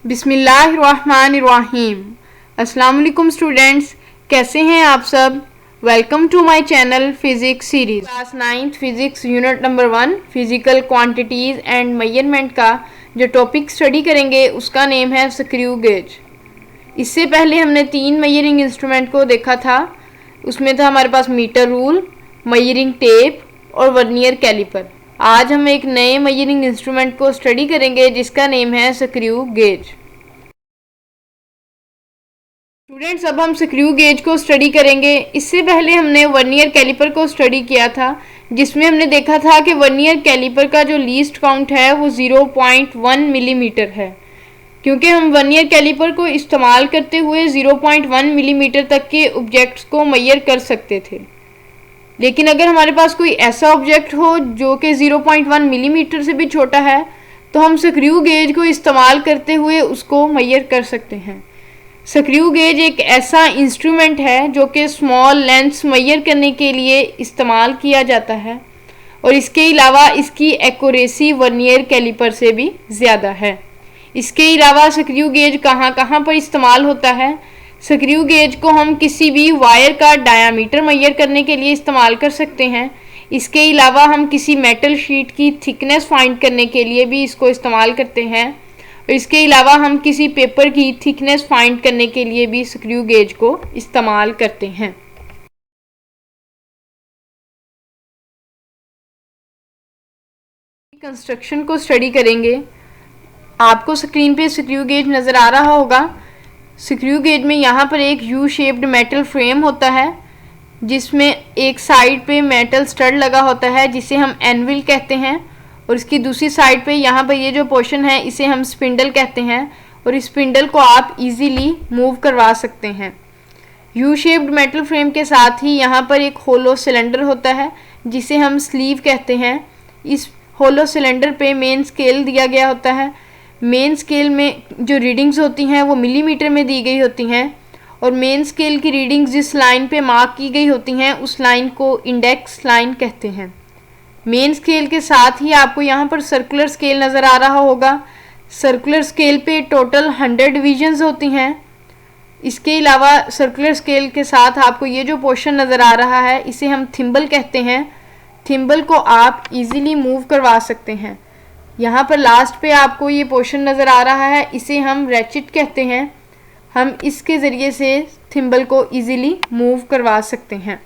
बिस्मिल्लाहिर्रहमानिर्रहीम। अस्सलाम वालेकुम स्टूडेंट्स, कैसे हैं आप सब। Welcome to my channel physics series. Class 9th physics unit number 1 physical quantities and measurement का जो टॉपिक स्टडी करेंगे उसका नेम है स्क्रू गेज। इससे पहले हमने 3 मेजरिंग इंस्ट्रूमेंट को देखा था। उसमें था हमारे पास मीटर रूल, मेजरिंग टेप और वर्नियर कैलिपर। आज हम एक नए मेजरिंग इंस्ट्रूमेंट को स्टडी करेंगे जिसका नेम है स्क्रू गेज। स्टूडेंट्स, अब हम स्क्रू गेज को स्टडी करेंगे। इससे पहले हमने वर्नियर कैलिपर को स्टडी किया था, जिसमें हमने देखा था कि वर्नियर कैलिपर का जो लीस्ट काउंट है वो 0.1 मिलीमीटर है। क्योंकि हम वर्नियर कैलिपर को इस्तेमाल करते हुए 0.1 मिलीमीटर तक के ऑब्जेक्ट्स को मेजर कर सकते थे। लेकिन अगर हमारे पास कोई ऐसा ऑब्जेक्ट हो जो कि 0.1 मिलीमीटर से भी छोटा है तो हम स्क्रू गेज को इस्तेमाल करते हुए उसको मेजर कर सकते हैं। स्क्रू गेज एक ऐसा इंस्ट्रूमेंट है जो कि स्मॉल लेंथ्स मेजर करने के लिए इस्तेमाल किया जाता है और इसके अलावा इसकी एक्यूरेसी वर्नियर कैलिपर से भी ज़्यादा है। इसके अलावा स्क्रू गेज कहाँ कहाँ पर इस्तेमाल होता है। स्क्रू गेज को हम किसी भी वायर का डायामीटर मेजर करने के लिए इस्तेमाल कर सकते हैं। इसके अलावा हम किसी मेटल शीट की थिकनेस फाइंड करने के लिए भी इसको इस्तेमाल करते हैं और इसके अलावा हम किसी पेपर की थिकनेस फाइंड करने के लिए भी स्क्रू गेज को इस्तेमाल करते हैं। कंस्ट्रक्शन को स्टडी करेंगे। आपको स्क्रीन पे स्क्रू गेज नज़र आ रहा होगा। स्क्रू गेज में यहाँ पर एक यू शेप्ड मेटल फ्रेम होता है जिसमें एक साइड पे मेटल स्टड लगा होता है जिसे हम एनविल कहते हैं और इसकी दूसरी साइड पे यहाँ पर ये जो पोर्शन है इसे हम स्पिंडल कहते हैं और इस स्पिंडल को आप इजीली मूव करवा सकते हैं। यू शेप्ड मेटल फ्रेम के साथ ही यहाँ पर एक होलो सिलेंडर होता है जिसे हम स्लीव कहते हैं। इस होलो सिलेंडर पे मेन स्केल दिया गया होता है। मेन स्केल में जो रीडिंग्स होती हैं वो मिलीमीटर में दी गई होती हैं और मेन स्केल की रीडिंग्स जिस लाइन पे मार्क की गई होती हैं उस लाइन को इंडेक्स लाइन कहते हैं। मेन स्केल के साथ ही आपको यहाँ पर सर्कुलर स्केल नज़र आ रहा होगा। सर्कुलर स्केल पे टोटल 100 डिवीजन्स होती हैं। इसके अलावा सर्कुलर स्केल के साथ आपको ये जो पोर्शन नज़र आ रहा है इसे हम थिम्बल कहते हैं। थिम्बल को आप इजीली मूव करवा सकते हैं। यहाँ पर लास्ट पे आपको ये पोर्शन नज़र आ रहा है, इसे हम रैचिट कहते हैं। हम इसके ज़रिए से थिम्बल को इजीली मूव करवा सकते हैं।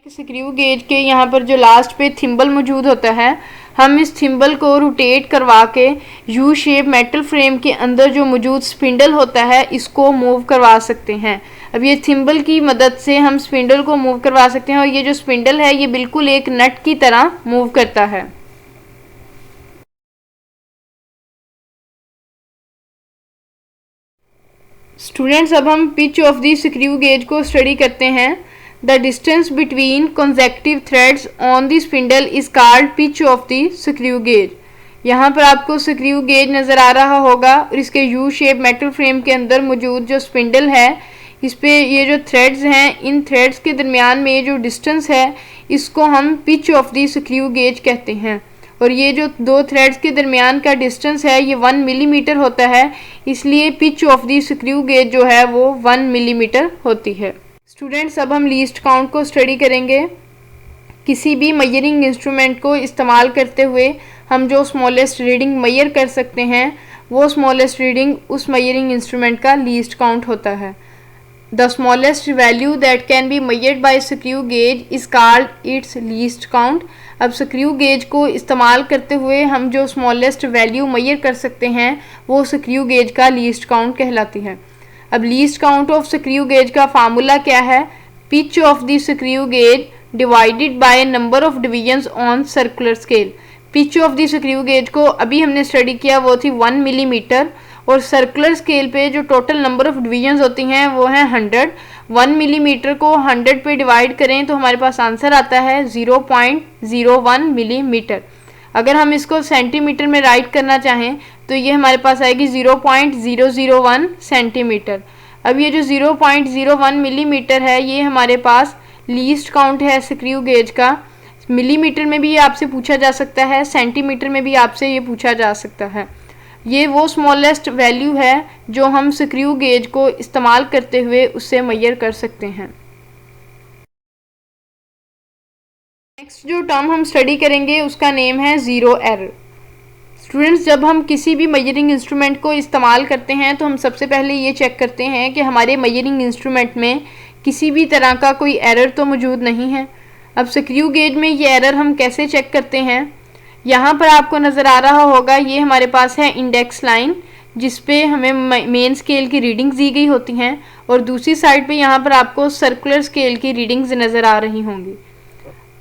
स्क्रू गेज के यहाँ पर जो लास्ट पे थिम्बल मौजूद होता है, हम इस थिम्बल को रोटेट करवा के यू शेप मेटल फ्रेम के अंदर जो मौजूद स्पिंडल होता है इसको मूव करवा सकते हैं। अब ये थिम्बल की मदद से हम स्पिंडल को मूव करवा सकते हैं और ये जो स्पिंडल है ये बिल्कुल एक नट की तरह मूव करता है। स्टूडेंट्स, अब हम pitch of the screw gauge को स्टडी करते हैं। The distance between consecutive threads on the spindle is called pitch of the screw gauge. यहाँ पर आपको स्क्रू गेज नज़र आ रहा होगा और इसके यू शेप मेटल फ्रेम के अंदर मौजूद जो स्पिंडल है इस पे ये जो थ्रेड्स हैं, इन थ्रेड्स के दरमियान में जो डिस्टेंस है इसको हम pitch of the screw gauge कहते हैं और ये जो दो थ्रेड्स के दरमियान का डिस्टेंस है ये 1 मिलीमीटर होता है, इसलिए pitch of the screw gauge जो है वो 1 मिलीमीटर होती है। स्टूडेंट्स, अब हम लीस्ट काउंट को स्टडी करेंगे। किसी भी मेजरिंग इंस्ट्रूमेंट को इस्तेमाल करते हुए हम जो स्मॉलेस्ट रीडिंग मेजर कर सकते हैं वो स्मॉलेस्ट रीडिंग उस मेजरिंग इंस्ट्रूमेंट का लीस्ट काउंट होता है। The smallest value that can be measured by screw gauge is called its least count। अब स्क्रू गेज को इस्तेमाल करते हुए हम जो स्मॉलेस्ट वैल्यू मेजर कर सकते हैं वो स्क्रू गेज का लीस्ट काउंट कहलाती है। अब least count of screw gauge का फार्मूला क्या है? Pitch of the screw gauge divided by number of divisions on circular scale. Pitch of the screw gauge को अभी हमने स्टडी किया वो थी 1 मिलीमीटर और सर्कुलर स्केल पे जो टोटल नंबर ऑफ डिवीजन्स होती हैं वो है 100। 1 मिलीमीटर को 100 पे डिवाइड करें तो हमारे पास आंसर आता है 0.01 मिलीमीटर। अगर हम इसको सेंटीमीटर में राइट करना चाहें तो ये हमारे पास आएगी 0.001 सेंटीमीटर। अब ये जो 0.01 मिलीमीटर है ये हमारे पास लीस्ट काउंट है स्क्रू गेज का। मिलीमीटर में भी ये आपसे पूछा जा सकता है, सेंटीमीटर में भी आपसे ये पूछा जा सकता है। ये वो स्मॉलेस्ट वैल्यू है जो हम स्क्रू गेज को इस्तेमाल करते हुए उससे मेजर कर सकते हैं। नेक्स्ट जो टर्म हम स्टडी करेंगे उसका नेम है ज़ीरो एरर। स्टूडेंट्स, जब हम किसी भी मेजरिंग इंस्ट्रूमेंट को इस्तेमाल करते हैं तो हम सबसे पहले ये चेक करते हैं कि हमारे मेजरिंग इंस्ट्रूमेंट में किसी भी तरह का कोई एरर तो मौजूद नहीं है। अब स्क्रू गेज में ये एरर हम कैसे चेक करते हैं? यहाँ पर आपको नज़र आ रहा होगा, ये हमारे पास है इंडेक्स लाइन जिस पे हमें मेन स्केल की रीडिंग्स दी गई होती हैं, और दूसरी साइड पे यहाँ पर आपको सर्कुलर स्केल की रीडिंग्स नज़र आ रही होंगी।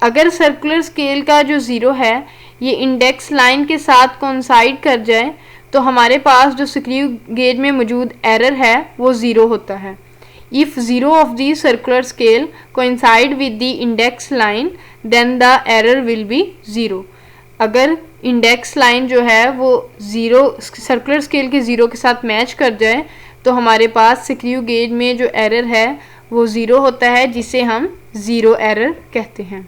अगर सर्कुलर स्केल का जो ज़ीरो है ये इंडेक्स लाइन के साथ कोइंसाइड कर जाए तो हमारे पास जो स्क्रू गेज में मौजूद एरर है वो ज़ीरो होता है। If zero of the circular scale coincide with the index line then the error will be zero. अगर इंडेक्स लाइन जो है वो ज़ीरो सर्कुलर स्केल के ज़ीरो के साथ मैच कर जाए तो हमारे पास स्क्रू गेज में जो एरर है वो ज़ीरो होता है, जिसे हम ज़ीरो एरर कहते हैं।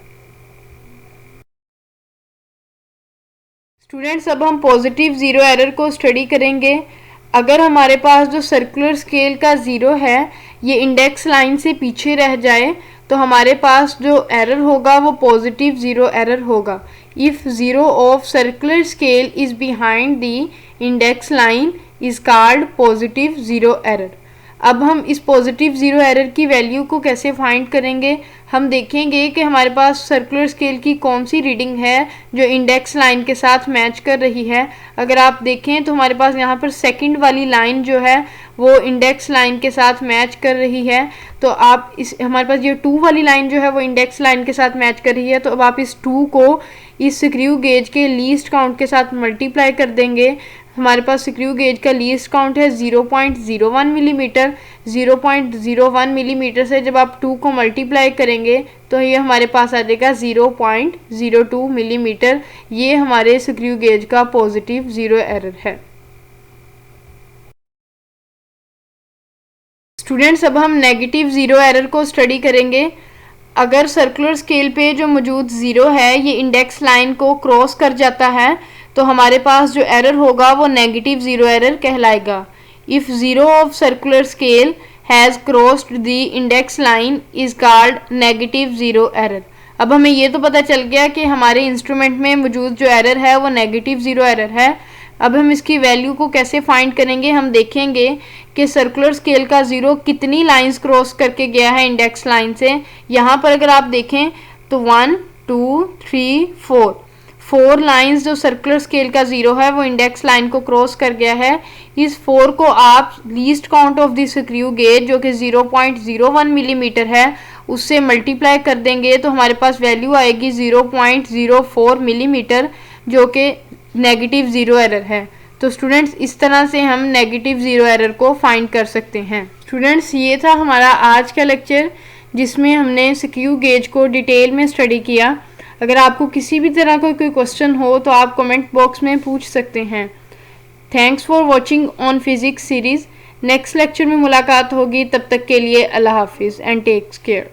स्टूडेंट्स, अब हम पॉजिटिव ज़ीरो एरर को स्टडी करेंगे। अगर हमारे पास जो सर्कुलर स्केल का ज़ीरो है ये इंडेक्स लाइन से पीछे रह जाए तो हमारे पास जो एरर होगा वो पॉजिटिव ज़ीरो एरर होगा। If zero of circular scale is behind the index line is called positive zero error. अब हम इस पॉजिटिव ज़ीरो एरर की वैल्यू को कैसे फाइंड करेंगे? हम देखेंगे कि हमारे पास सर्कुलर स्केल की कौन सी रीडिंग है जो इंडेक्स लाइन के साथ मैच कर रही है। अगर आप देखें तो हमारे पास यहाँ पर सेकंड वाली लाइन जो है वो इंडेक्स लाइन के साथ मैच कर रही है। तो आप इस हमारे पास ये 2 वाली लाइन जो है वो इंडेक्स लाइन के साथ मैच कर रही है। तो अब आप इस 2 को इस स्क्रू गेज के लीस्ट काउंट के साथ मल्टीप्लाई कर देंगे। हमारे पास स्क्रू गेज का लीस्ट काउंट है 0.01 मिलीमीटर। 0.01 मिलीमीटर से जब आप 2 को मल्टीप्लाई करेंगे तो ये हमारे पास आ जाएगा 0.02 मिलीमीटर। ये हमारे स्क्रू गेज का पॉजिटिव ज़ीरो एरर है। स्टूडेंट्स, अब हम नेगेटिव ज़ीरो एरर को स्टडी करेंगे। अगर सर्कुलर स्केल पे जो मौजूद ज़ीरो है ये इंडेक्स लाइन को क्रॉस कर जाता है तो हमारे पास जो एरर होगा वो नेगेटिव ज़ीरो एरर कहलाएगा। If zero of circular scale has crossed the index line is called negative zero error. अब हमें ये तो पता चल गया कि हमारे इंस्ट्रूमेंट में मौजूद जो एरर है वो नेगेटिव ज़ीरो एरर है। अब हम इसकी वैल्यू को कैसे फाइंड करेंगे? हम देखेंगे कि सर्कुलर स्केल का ज़ीरो कितनी लाइंस क्रॉस करके गया है इंडेक्स लाइन से। यहाँ पर अगर आप देखें तो 1 2 3 4 लाइंस जो सर्कुलर स्केल का ज़ीरो है वो इंडेक्स लाइन को क्रॉस कर गया है। इस 4 को आप least count of the screw gauge जो कि 0.01 मिलीमीटर है उससे मल्टीप्लाई कर देंगे तो हमारे पास वैल्यू आएगी 0.04 मिलीमीटर जो कि नेगेटिव ज़ीरो एरर है। तो स्टूडेंट्स, इस तरह से हम नेगेटिव ज़ीरो एरर को फाइंड कर सकते हैं। स्टूडेंट्स, ये था हमारा आज का लेक्चर जिसमें हमने स्क्रू गेज को डिटेल में स्टडी किया। अगर आपको किसी भी तरह का कोई क्वेश्चन हो तो आप कमेंट बॉक्स में पूछ सकते हैं। Thanks for watching on physics series. Next lecture में मुलाकात होगी, तब तक के लिए अल्लाह हाफिज़ एंड टेक्स केयर।